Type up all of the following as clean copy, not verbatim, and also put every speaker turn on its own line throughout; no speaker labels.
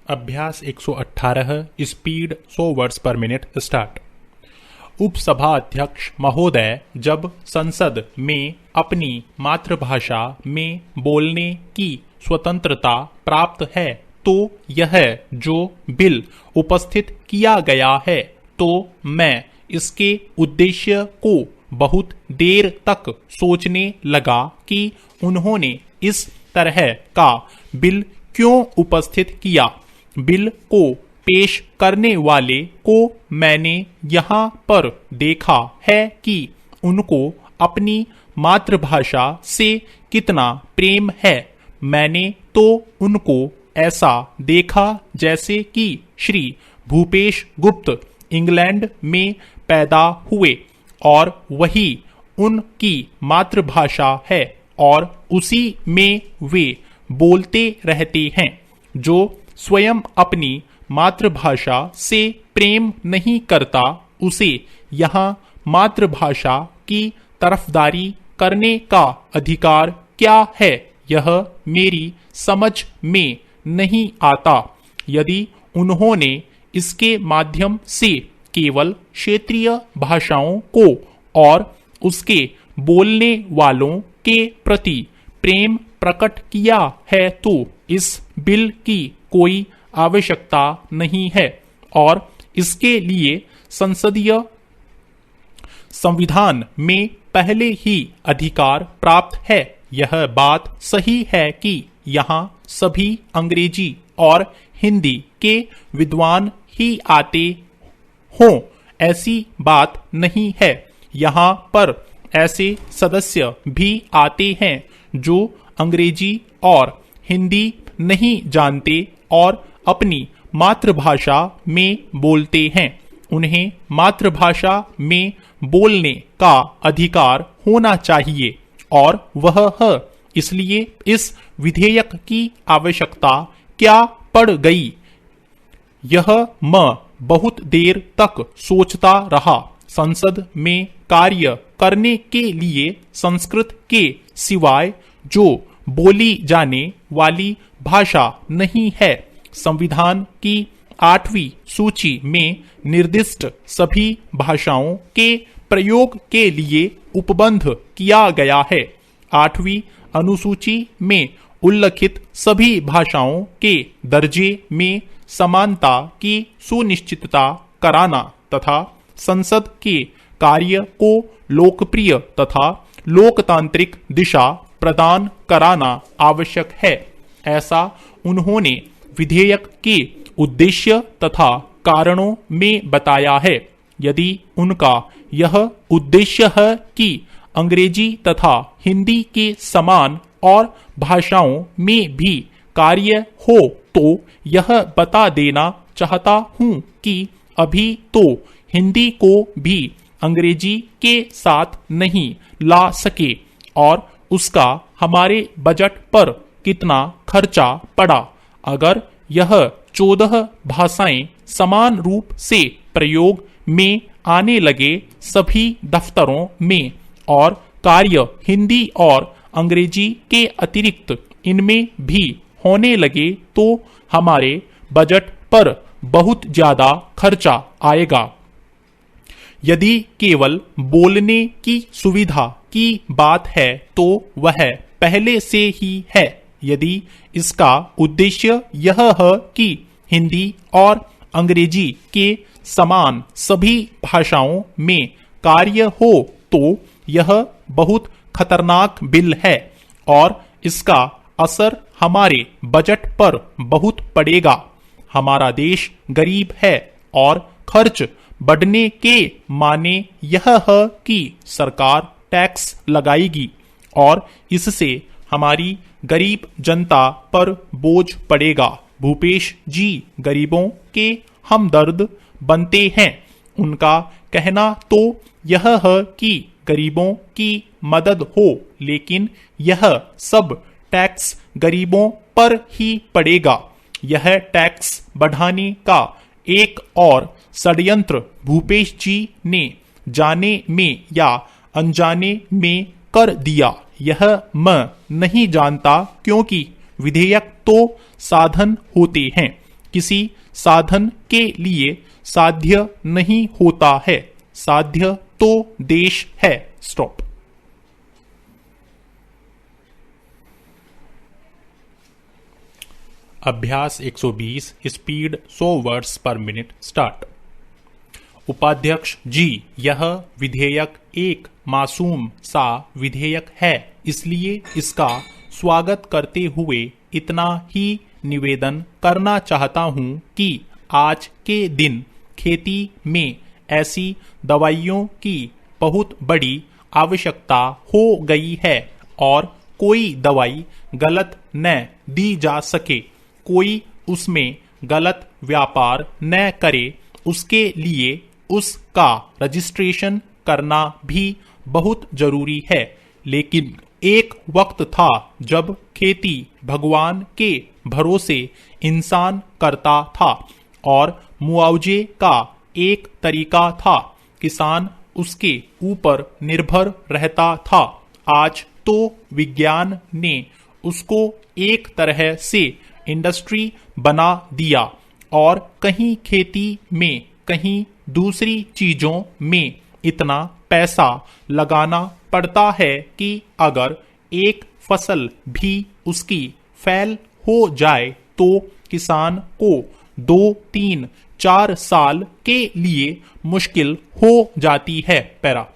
अभ्यास 118 speed 100 words per minute start. उपसभा अध्यक्ष महोदय, जब संसद में अपनी मातृभाषा में बोलने की स्वतंत्रता प्राप्त है तो यह जो बिल उपस्थित किया गया है तो मैं इसके उद्देश्य को बहुत देर तक सोचने लगा कि उन्होंने इस तरह का बिल क्यों उपस्थित किया। बिल को पेश करने वाले को मैंने यहाँ पर देखा है कि उनको अपनी मातृभाषा से कितना प्रेम है। मैंने तो उनको ऐसा देखा जैसे कि श्री भूपेश गुप्त इंग्लैंड में पैदा हुए और वही उनकी मातृभाषा है और उसी में वे बोलते रहते हैं। जो स्वयं अपनी मातृभाषा से प्रेम नहीं करता उसे यहाँ मातृभाषा की तरफदारी करने का अधिकार क्या है, यह मेरी समझ में नहीं आता। यदि उन्होंने इसके माध्यम से केवल क्षेत्रीय भाषाओं को और उसके बोलने वालों के प्रति प्रेम प्रकट किया है तो इस बिल की कोई आवश्यकता नहीं है और इसके लिए संसदीय संविधान में पहले ही अधिकार प्राप्त है। यह बात सही है कि यहाँ सभी अंग्रेजी और हिंदी के विद्वान ही आते हों, ऐसी बात नहीं है। यहाँ पर ऐसे सदस्य भी आते हैं जो अंग्रेजी और हिंदी नहीं जानते और अपनी मातृभाषा में बोलते हैं। उन्हें मातृभाषा में बोलने का अधिकार होना चाहिए और वह है। इसलिए इस विधेयक की आवश्यकता क्या पड़ गई, यह मैं बहुत देर तक सोचता रहा। संसद में कार्य करने के लिए संस्कृत के सिवाय जो बोली जाने वाली भाषा नहीं है। संविधान की 8वीं सूची में निर्दिष्ट सभी भाषाओं के प्रयोग के लिए उपबंध किया गया है। 8वीं अनुसूची में उल्लिखित सभी भाषाओं के दर्जे में समानता की सुनिश्चितता कराना तथा संसद के कार्य को लोकप्रिय तथा लोकतांत्रिक दिशा प्रदान कराना आवश्यक है। ऐसा उन्होंने विधेयक के उद्देश्य तथा कारणों में बताया है। यदि उनका यह उद्देश्य है कि अंग्रेजी तथा हिंदी के समान और भाषाओं में भी कार्य हो तो यह बता देना चाहता हूँ कि अभी तो हिंदी को भी अंग्रेजी के साथ नहीं ला सके और उसका हमारे बजट पर कितना खर्चा पड़ा। अगर यह 14 भाषाएं समान रूप से प्रयोग में आने लगे सभी दफ्तरों में और कार्य हिंदी और अंग्रेजी के अतिरिक्त इनमें भी होने लगे तो हमारे बजट पर बहुत ज्यादा खर्चा आएगा। यदि केवल बोलने की सुविधा की बात है तो वह पहले से ही है। यदि इसका उद्देश्य यह है कि हिंदी और अंग्रेजी के समान सभी भाषाओं में कार्य हो तो यह बहुत खतरनाक बिल है और इसका असर हमारे बजट पर बहुत पड़ेगा। हमारा देश गरीब है और खर्च बढ़ने के माने यह है कि सरकार टैक्स लगाएगी और इससे हमारी गरीब जनता पर बोझ पड़ेगा। भूपेश जी गरीबों के हमदर्द बनते हैं। उनका कहना तो यह है कि गरीबों की मदद हो, लेकिन यह सब टैक्स गरीबों पर ही पड़ेगा। यह टैक्स बढ़ाने का एक और षड्यंत्र भूपेश जी ने जाने में या अनजाने में कर दिया। यह मैं नहीं जानता क्योंकि विधेयक तो साधन होते हैं किसी साधन के लिए साध्य नहीं होता है, साध्य तो देश है। स्टॉप। अभ्यास 120 speed 100 words per minute start. उपाध्यक्ष जी, यह विधेयक एक मासूम सा विधेयक है, इसलिए इसका स्वागत करते हुए इतना ही निवेदन करना चाहता हूं कि आज के दिन खेती में ऐसी दवाइयों की बहुत बड़ी आवश्यकता हो गई है और कोई दवाई गलत न दी जा सके, कोई उसमें गलत व्यापार न करे, उसके लिए उसका रजिस्ट्रेशन करना भी बहुत जरूरी है। लेकिन एक वक्त था जब खेती भगवान के भरोसे इंसान करता था और मुआवजे का एक तरीका था, किसान उसके ऊपर निर्भर रहता था। आज तो विज्ञान ने उसको एक तरह से इंडस्ट्री बना दिया और कहीं खेती में, कहीं दूसरी चीजों में इतना पैसा लगाना पड़ता है कि अगर एक फसल भी उसकी फेल हो जाए तो किसान को 2-3-4 साल के लिए मुश्किल हो जाती है। पैरा।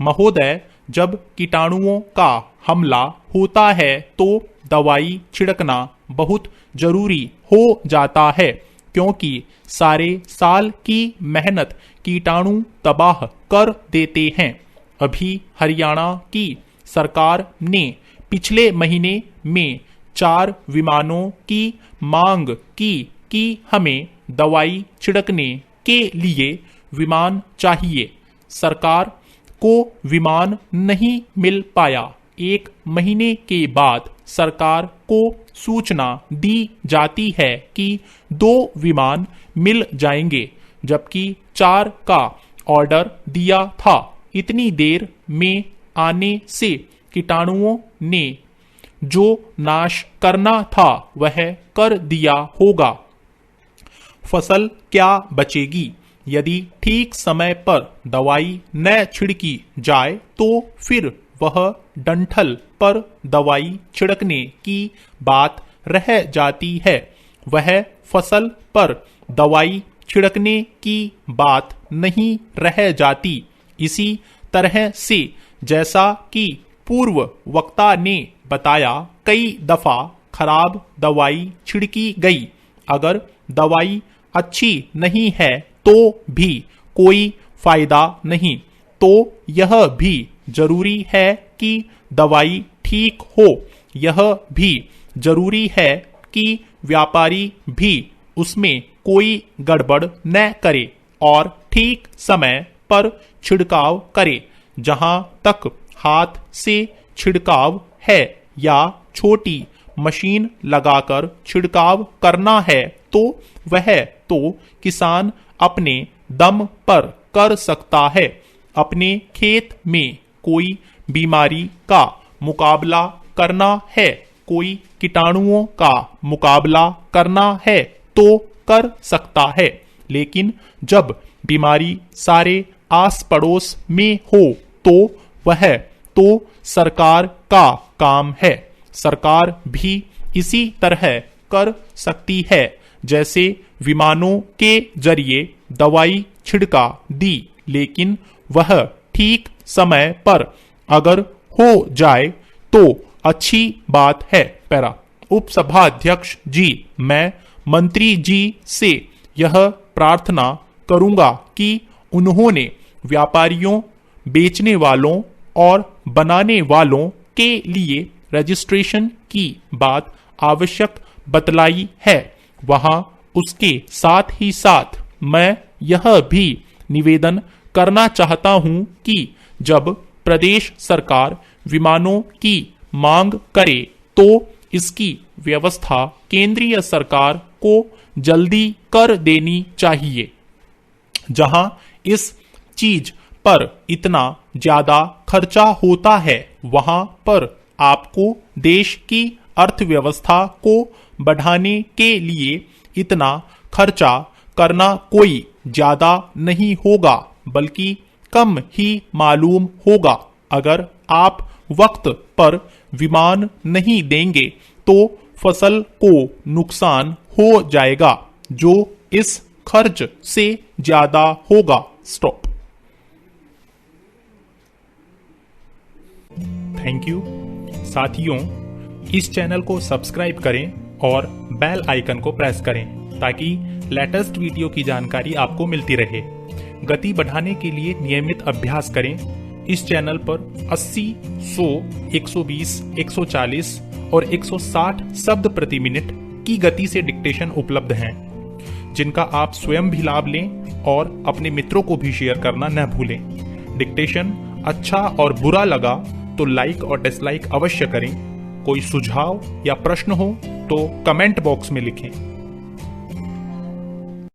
महोदय, जब कीटाणुओं का हमला होता है तो दवाई छिड़कना बहुत जरूरी हो जाता है, क्योंकि सारे साल की मेहनत कीटाणु तबाह कर देते हैं। अभी हरियाणा की सरकार ने पिछले महीने में 4 विमानों की मांग की कि हमें दवाई छिड़कने के लिए विमान चाहिए। सरकार को विमान नहीं मिल पाया। 1 महीने के बाद सरकार को सूचना दी जाती है कि 2 विमान मिल जाएंगे, जबकि 4 का ऑर्डर दिया था। इतनी देर में आने से कीटाणुओं ने जो नाश करना था वह कर दिया होगा। फसल क्या बचेगी? यदि ठीक समय पर दवाई न छिड़की जाए तो फिर वह डंठल पर दवाई छिड़कने की बात रह जाती है, वह फसल पर दवाई छिड़कने की बात नहीं रह जाती। इसी तरह से जैसा कि पूर्व वक्ता ने बताया, कई दफा खराब दवाई छिड़की गई। अगर दवाई अच्छी नहीं है तो भी कोई फायदा नहीं, तो यह भी जरूरी है कि दवाई ठीक हो। यह भी जरूरी है कि व्यापारी भी उसमें कोई गड़बड़ न करे और ठीक समय पर छिड़काव करे। जहां तक हाथ से छिड़काव है या छोटी मशीन लगाकर छिड़काव करना है तो वह तो किसान अपने दम पर कर सकता है। अपने खेत में कोई बीमारी का मुकाबला करना है, कोई कीटाणुओं का मुकाबला करना है तो कर सकता है। लेकिन जब बीमारी सारे आस पड़ोस में हो तो वह तो सरकार का काम है। सरकार भी इसी तरह कर सकती है, जैसे विमानों के जरिए दवाई छिड़का दी, लेकिन वह ठीक समय पर अगर हो जाए तो अच्छी बात है। पैरा। उपसभाध्यक्ष जी, मैं मंत्री जी से यह प्रार्थना करूंगा कि उन्होंने व्यापारियों, बेचने वालों और बनाने वालों के लिए रजिस्ट्रेशन की बात आवश्यक बतलाई है। वहां उसके साथ ही साथ मैं यह भी निवेदन करना चाहता हूं कि जब प्रदेश सरकार विमानों की मांग करे तो इसकी व्यवस्था केंद्रीय सरकार को जल्दी कर देनी चाहिए। जहां इस चीज पर इतना ज्यादा खर्चा होता है, वहां पर आपको देश की अर्थव्यवस्था को बढ़ाने के लिए इतना खर्चा करना कोई ज्यादा नहीं होगा बल्कि कम ही मालूम होगा। अगर आप वक्त पर विमान नहीं देंगे तो फसल को नुकसान हो जाएगा जो इस खर्च से ज्यादा होगा। स्टॉप। Thank you. साथियों, इस चैनल को सब्सक्राइब करें और बेल आइकन को प्रेस करें ताकि लेटेस्ट वीडियो की जानकारी आपको मिलती रहे। गति बढ़ाने के लिए नियमित अभ्यास करें। इस चैनल पर 80, 100, 120, 140 और 160 शब्द प्रति मिनट की गति से डिक्टेशन उपलब्ध हैं, जिनका आप स्वयं भी लाभ लें और अपने मित्रों को भी शेयर करना न भूलें। डिक्टेशन अच्छा और बुरा लगा तो लाइक और डिसलाइक अवश्य करें। कोई सुझाव या प्रश्न हो तो कमेंट बॉक्स में लिखें।